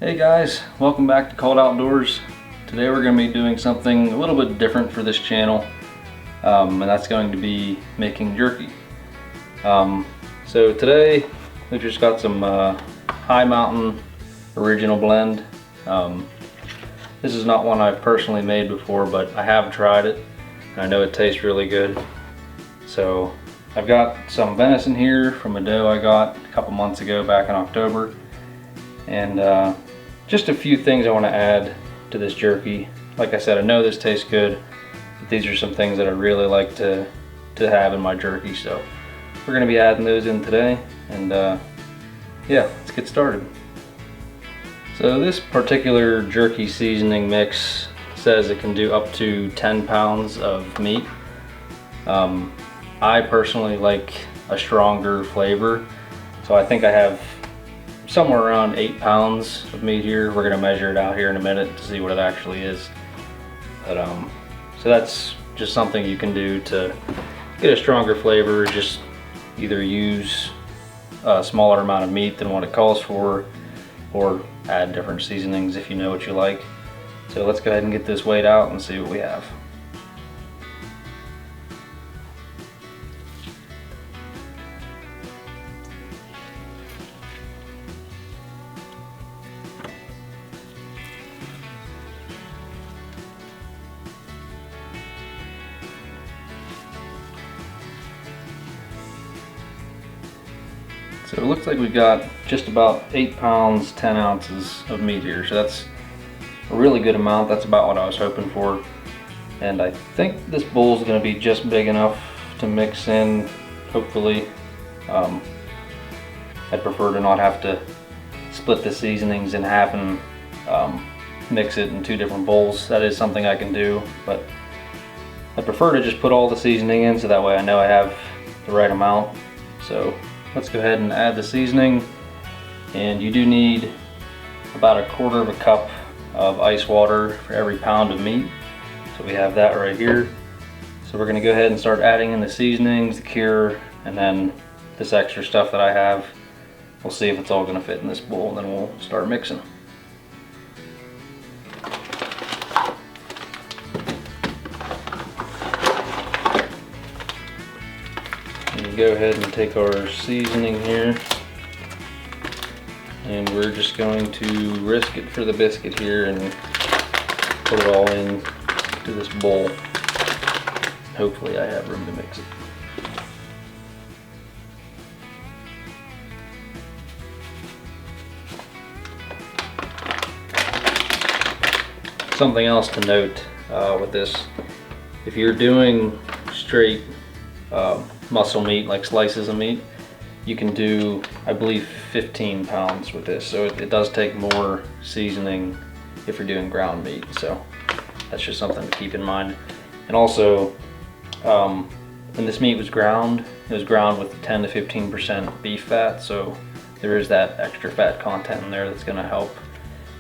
Hey guys, welcome back to Cold Outdoors. Today we're going to be doing something a little bit different for this channel, and that's going to be making jerky. So today we just got some High Mountain Original Blend. This is not one I've personally made before, but I have tried it and I know it tastes really good. So I've got some venison here from a doe I got a couple months ago back in October, and just a few things I want to add to this jerky. Like I said, I know this tastes good, but these are some things that I really like to have in my jerky, so we're going to be adding those in today, and yeah, let's get started. So this particular jerky seasoning mix says it can do up to 10 pounds of meat. I personally like a stronger flavor, so I think I have somewhere around 8 pounds of meat here. We're going to measure it out here in a minute to see what it actually is. But so that's just something you can do to get a stronger flavor. Just either use a smaller amount of meat than what it calls for, or add different seasonings if you know what you like. So let's go ahead and get this weighed out and see what we have. So it looks like we've got just about 8 pounds, 10 ounces of meat here. So that's a really good amount. That's about what I was hoping for. And I think this bowl is going to be just big enough to mix in, hopefully. I'd prefer to not have to split the seasonings in half and mix it in 2 different bowls. That is something I can do, but I prefer to just put all the seasoning in so that way I know I have the right amount. So let's go ahead and add the seasoning, and you do need about 1/4 cup of ice water for every pound of meat. So we have that right here. So we're going to go ahead and start adding in the seasonings, the cure, and then this extra stuff that I have. We'll see if it's all going to fit in this bowl, and then we'll start mixing. Go ahead and take our seasoning here, and we're just going to risk it for the biscuit here and put it all in to this bowl. Hopefully I have room to mix it. Something else to note with this, if you're doing straight muscle meat, like slices of meat, you can do, I believe, 15 pounds with this. So it does take more seasoning if you're doing ground meat. So that's just something to keep in mind. And also, when this meat was ground, it was ground with 10 to 15% beef fat. So there is that extra fat content in there that's going to help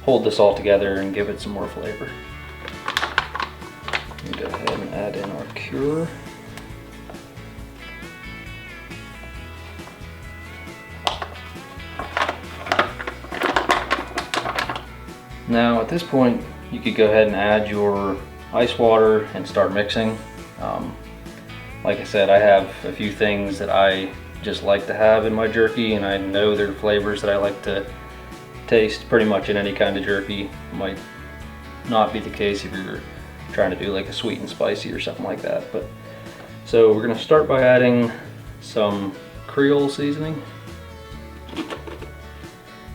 hold this all together and give it some more flavor. Go ahead and add in our cure. Now at this point, you could go ahead and add your ice water and start mixing. Like I said, I have a few things that I just like to have in my jerky, and I know they're flavors that I like to taste pretty much in any kind of jerky. It might not be the case if you're trying to do like a sweet and spicy or something like that. But so we're going to start by adding some Creole seasoning.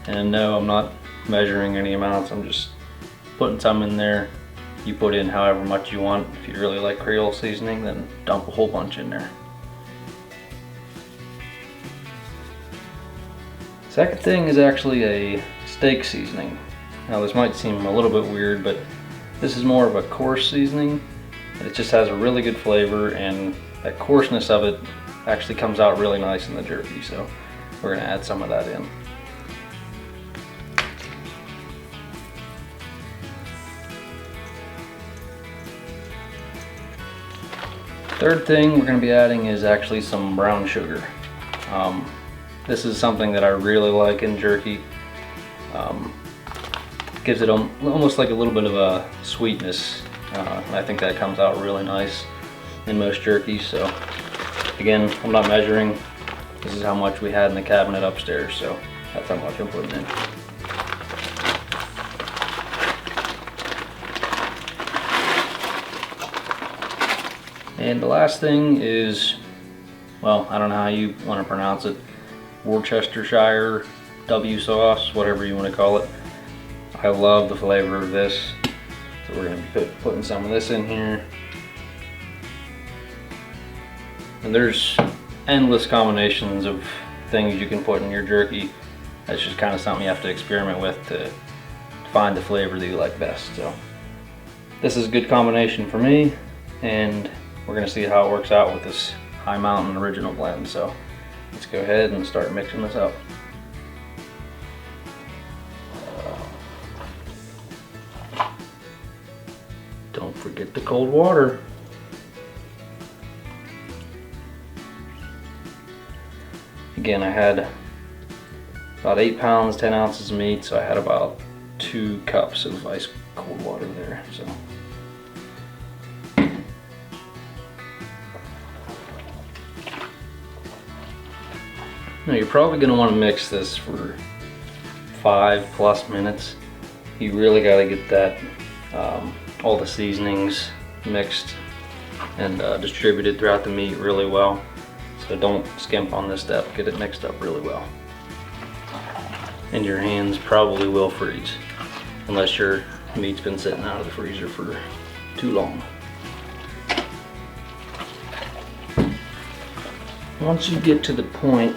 And no, I'm not measuring any amounts, I'm just putting some in there. You put in however much you want. If you really like Creole seasoning, then dump a whole bunch in there. Second thing is actually a steak seasoning. Now this might seem a little bit weird, but this is more of a coarse seasoning. It just has a really good flavor, and that coarseness of it actually comes out really nice in the jerky. So we're going to add some of that in. Third thing we're going to be adding is actually some brown sugar. This is something that I really like in jerky. gives it almost like a little bit of a sweetness. And I think that comes out really nice in most jerkies. So again, I'm not measuring. This is how much we had in the cabinet upstairs, so that's how much I'm putting in. And the last thing is, well, I don't know how you want to pronounce it, Worcestershire W sauce, whatever you want to call it. I love the flavor of this, so we're going to be putting some of this in here. And there's endless combinations of things you can put in your jerky. That's just kind of something you have to experiment with to find the flavor that you like best. So this is a good combination for me, and we're going to see how it works out with this High Mountain original blend. So let's go ahead and start mixing this up. Don't forget the cold water. Again, I had about 8 pounds, 10 ounces of meat, so I had about 2 cups of ice cold water there. So now you're probably going to want to mix this for 5+ minutes. You really got to get that all the seasonings mixed and distributed throughout the meat really well. So don't skimp on this step, get it mixed up really well. And your hands probably will freeze, unless your meat's been sitting out of the freezer for too long. Once you get to the point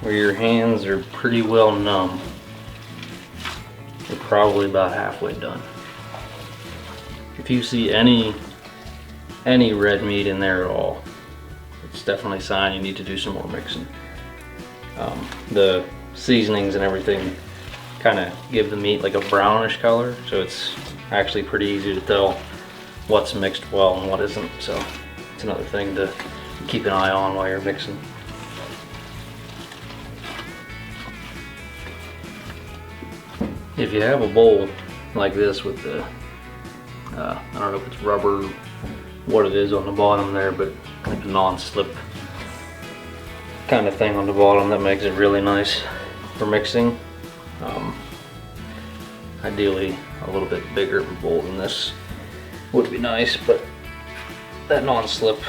where your hands are pretty well numb, you're probably about halfway done. If you see any red meat in there at all, it's definitely a sign you need to do some more mixing. The seasonings and everything kind of give the meat like a brownish color, so it's actually pretty easy to tell what's mixed well and what isn't. So it's another thing to keep an eye on while you're mixing. If you have a bowl like this with the, I don't know if it's rubber, what it is on the bottom there, but like a non-slip kind of thing on the bottom that makes it really nice for mixing. Ideally a little bit bigger of a bowl than this would be nice, but that non-slip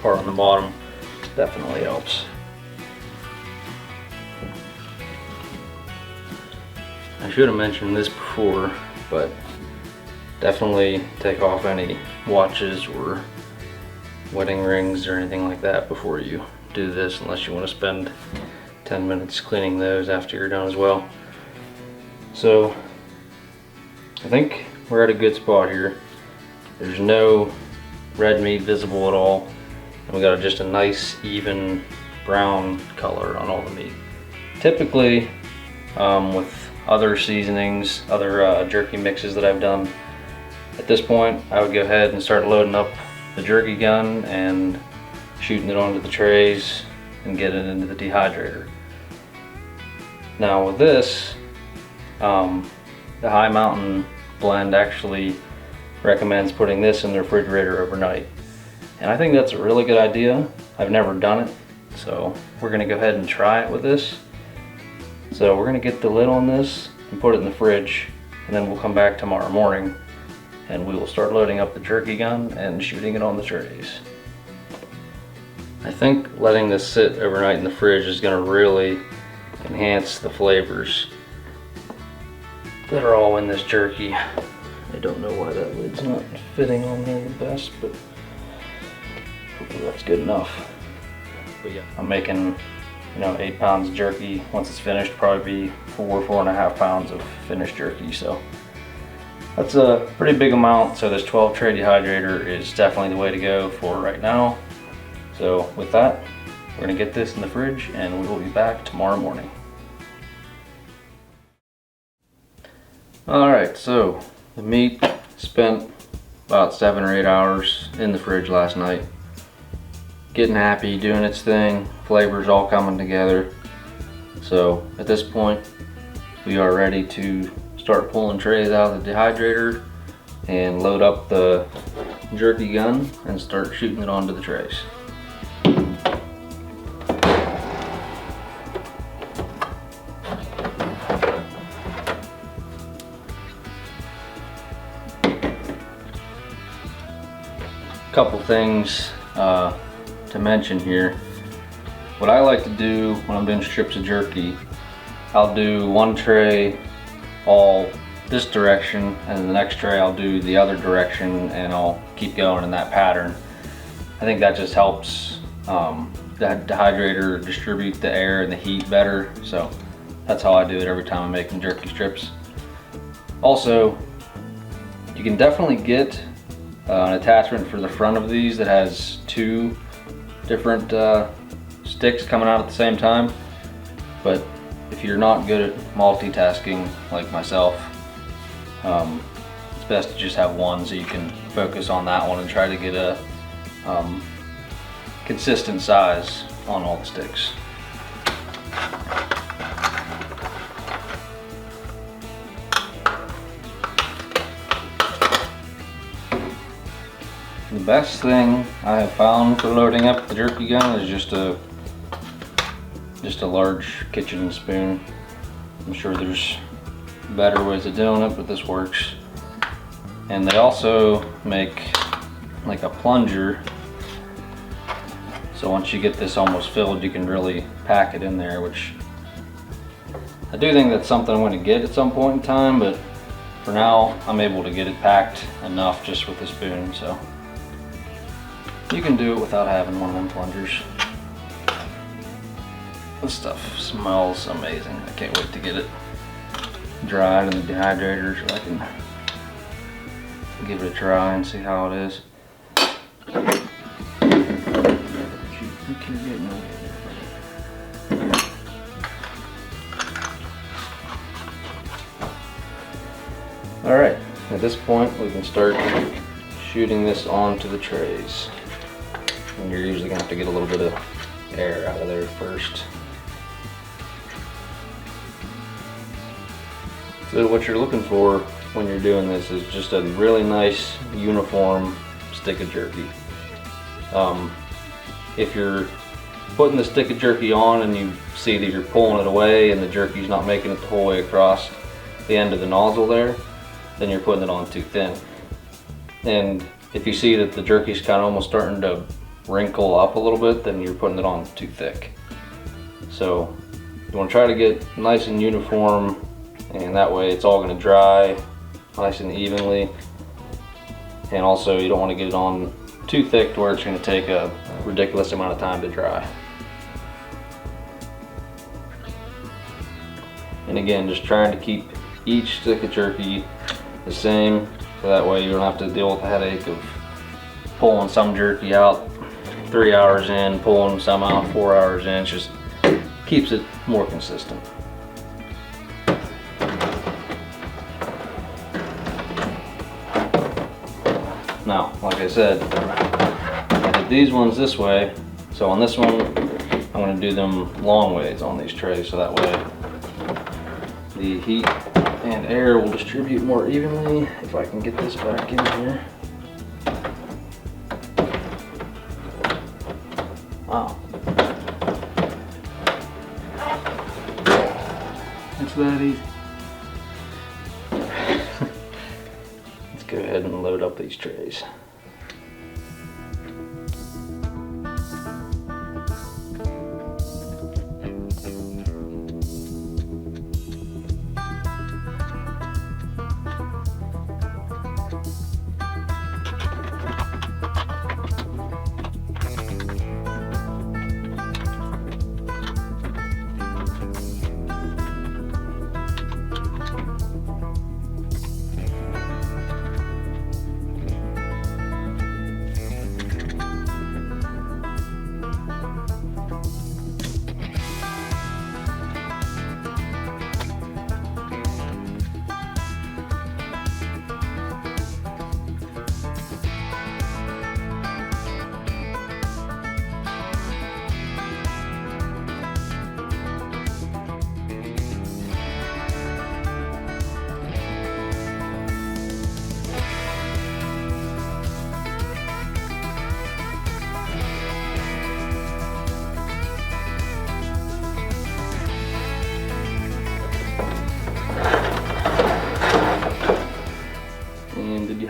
part on the bottom definitely helps. I should have mentioned this before, but definitely take off any watches or wedding rings or anything like that before you do this, unless you want to spend 10 minutes cleaning those after you're done as well. So I think we're at a good spot here. There's no red meat visible at all, and we got just a nice even brown color on all the meat. Typically with other seasonings, other jerky mixes that I've done, at this point I would go ahead and start loading up the jerky gun and shooting it onto the trays and get it into the dehydrator. Now with this, the High Mountain blend actually recommends putting this in the refrigerator overnight, and I think that's a really good idea. I've never done it, so we're going to go ahead and try it with this. So we're going to get the lid on this and put it in the fridge, and then we'll come back tomorrow morning and we will start loading up the jerky gun and shooting it on the trays. I think letting this sit overnight in the fridge is going to really enhance the flavors that are all in this jerky. I don't know why that lid's not fitting on there the best, but hopefully that's good enough. But yeah, I'm making 8 pounds of jerky. Once it's finished, probably be 4.5 pounds of finished jerky. So that's a pretty big amount. So this 12 tray dehydrator is definitely the way to go for right now. So with that, we're gonna get this in the fridge and we will be back tomorrow morning. All right, so the meat spent about 7 or 8 hours in the fridge last night, getting happy, doing its thing, flavors all coming together. So at this point, we are ready to start pulling trays out of the dehydrator and load up the jerky gun and start shooting it onto the trays. Couple things to mention here. What I like to do when I'm doing strips of jerky, I'll do one tray all this direction, and the next tray I'll do the other direction, and I'll keep going in that pattern. I think that just helps the dehydrator distribute the air and the heat better, so that's how I do it every time I'm making jerky strips. Also, you can definitely get an attachment for the front of these that has two different sticks coming out at the same time, but if you're not good at multitasking like myself, it's best to just have one so you can focus on that one and try to get a consistent size on all the sticks. The best thing I have found for loading up the jerky gun is just a large kitchen spoon. I'm sure there's better ways of doing it, but this works. And they also make like a plunger, so once you get this almost filled, you can really pack it in there, which I do think that's something I'm going to get at some point in time, but for now I'm able to get it packed enough just with the spoon, so you can do it without having one of them plungers. This stuff smells amazing. I can't wait to get it dried in the dehydrator so I can give it a try and see how it is. Alright, at this point we can start shooting this onto the trays. And you're usually going to have to get a little bit of air out of there first. So what you're looking for when you're doing this is just a really nice uniform stick of jerky. If you're putting the stick of jerky on and you see that you're pulling it away and the jerky's not making it the whole way across the end of the nozzle there, then you're putting it on too thin. And if you see that the jerky's kind of almost starting to wrinkle up a little bit, then you're putting it on too thick. So you want to try to get nice and uniform, and that way it's all going to dry nice and evenly. And also you don't want to get it on too thick to where it's going to take a ridiculous amount of time to dry. And again, just trying to keep each stick of jerky the same, so that way you don't have to deal with the headache of pulling some jerky out 3 hours in, pulling some out 4 hours in. It just keeps it more consistent. Now, like I said, I did these ones this way, so on this one I'm going to do them long ways on these trays, so that way the heat and air will distribute more evenly. If I can get this back in here. Wow. It's that easy. Let's go ahead and load up these trays.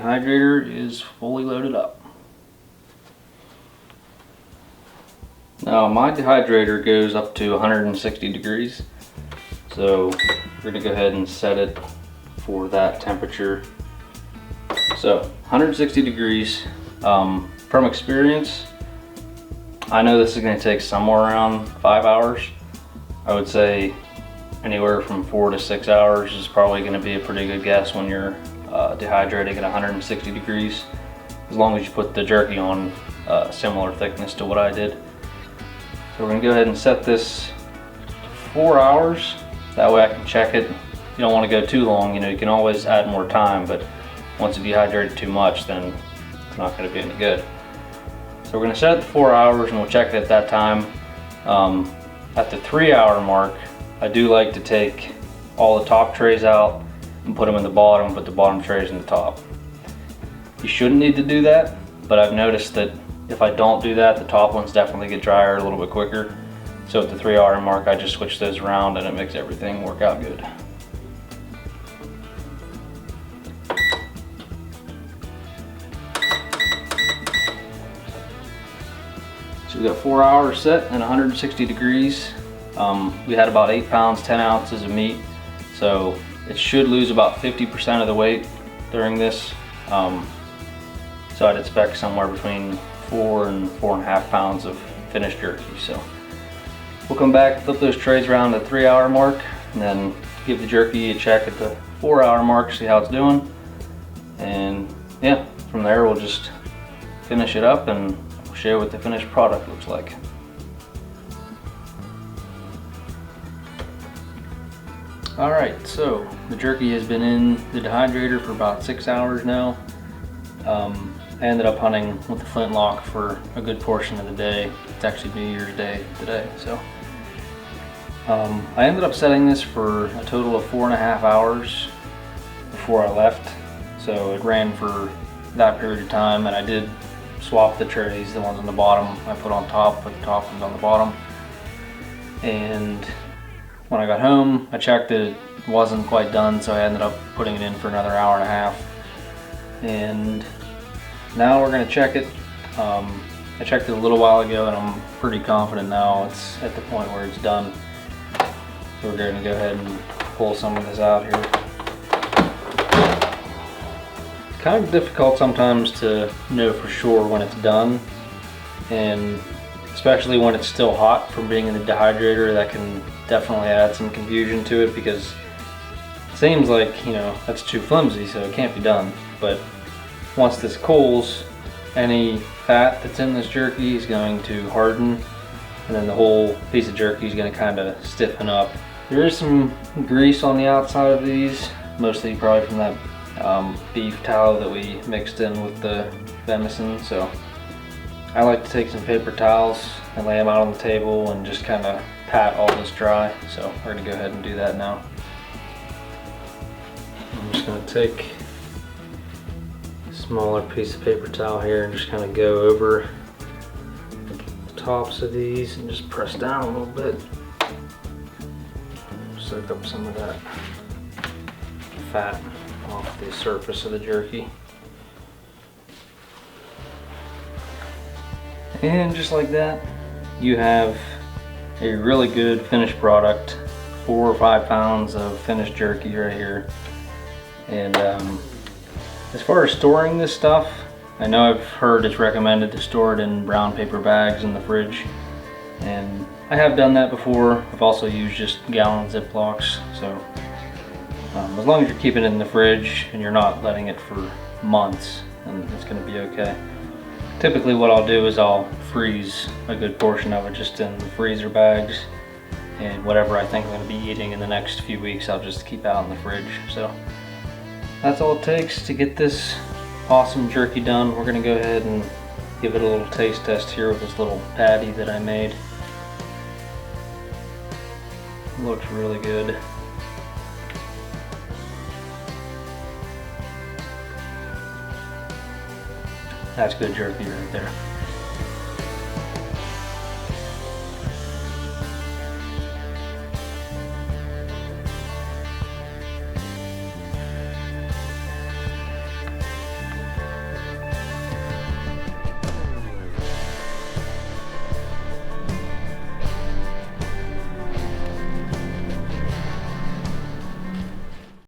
dehydrator is fully loaded up. Now my dehydrator goes up to 160 degrees. So we're gonna go ahead and set it for that temperature. So 160 degrees. From experience, I know this is gonna take somewhere around 5 hours. I would say anywhere from 4 to 6 hours is probably gonna be a pretty good guess when you're dehydrating at 160 degrees, as long as you put the jerky on similar thickness to what I did. So we're gonna go ahead and set this to 4 hours. That way I can check it. You don't wanna go too long, you know, you can always add more time, but once you dehydrate it too much, then it's not gonna be any good. So we're gonna set it to 4 hours and we'll check it at that time. At the 3 hour mark, I do like to take all the top trays out and put them in the bottom, put the bottom trays in the top. You shouldn't need to do that, but I've noticed that if I don't do that, the top ones definitely get drier a little bit quicker. So at the 3 hour mark, I just switch those around and it makes everything work out good. So we got 4 hours set and 160 degrees. We had about 8 pounds, 10 ounces of meat. So it should lose about 50% of the weight during this. So I'd expect somewhere between 4 and 4.5 pounds of finished jerky. So we'll come back, flip those trays around at the 3 hour mark, and then give the jerky a check at the 4 hour mark, see how it's doing. And yeah, from there we'll just finish it up and show you what the finished product looks like. Alright, so the jerky has been in the dehydrator for about 6 hours now. I ended up hunting with the flintlock for a good portion of the day. It's actually New Year's Day today, so. I ended up setting this for a total of 4.5 hours before I left. So it ran for that period of time, and I did swap the trays, the ones on the bottom I put on top, put the top ones on the bottom. And when I got home, I checked that it wasn't quite done, so I ended up putting it in for another hour and a half. And now we're gonna check it. I checked it a little while ago and I'm pretty confident now it's at the point where it's done. So we're gonna go ahead and pull some of this out here. It's kind of difficult sometimes to know for sure when it's done, and especially when it's still hot from being in the dehydrator, that can definitely add some confusion to it, because it seems like, you know, that's too flimsy, so it can't be done. But once this cools, any fat that's in this jerky is going to harden, and then the whole piece of jerky is going to kind of stiffen up. There is some grease on the outside of these, mostly probably from that beef tallow that we mixed in with the venison. So I like to take some paper towels and lay them out on the table and just kind of pat all this dry. So we're going to go ahead and do that now. I'm just going to take a smaller piece of paper towel here and just kind of go over the tops of these and just press down a little bit. Soak up some of that fat off the surface of the jerky. And just like that, you have a really good finished product. 4 or 5 pounds of finished jerky right here. And as far as storing this stuff, I know I've heard it's recommended to store it in brown paper bags in the fridge, and I have done that before. I've also used just gallon Ziplocs. So as long as you're keeping it in the fridge and you're not letting it for months, then it's going to be okay. Typically what I'll do is I'll freeze a good portion of it just in the freezer bags, and whatever I think I'm going to be eating in the next few weeks I'll just keep out in the fridge. So that's all it takes to get this awesome jerky done. We're going to go ahead and give it a little taste test here with this little patty that I made. It looks really good. That's good jerky right there.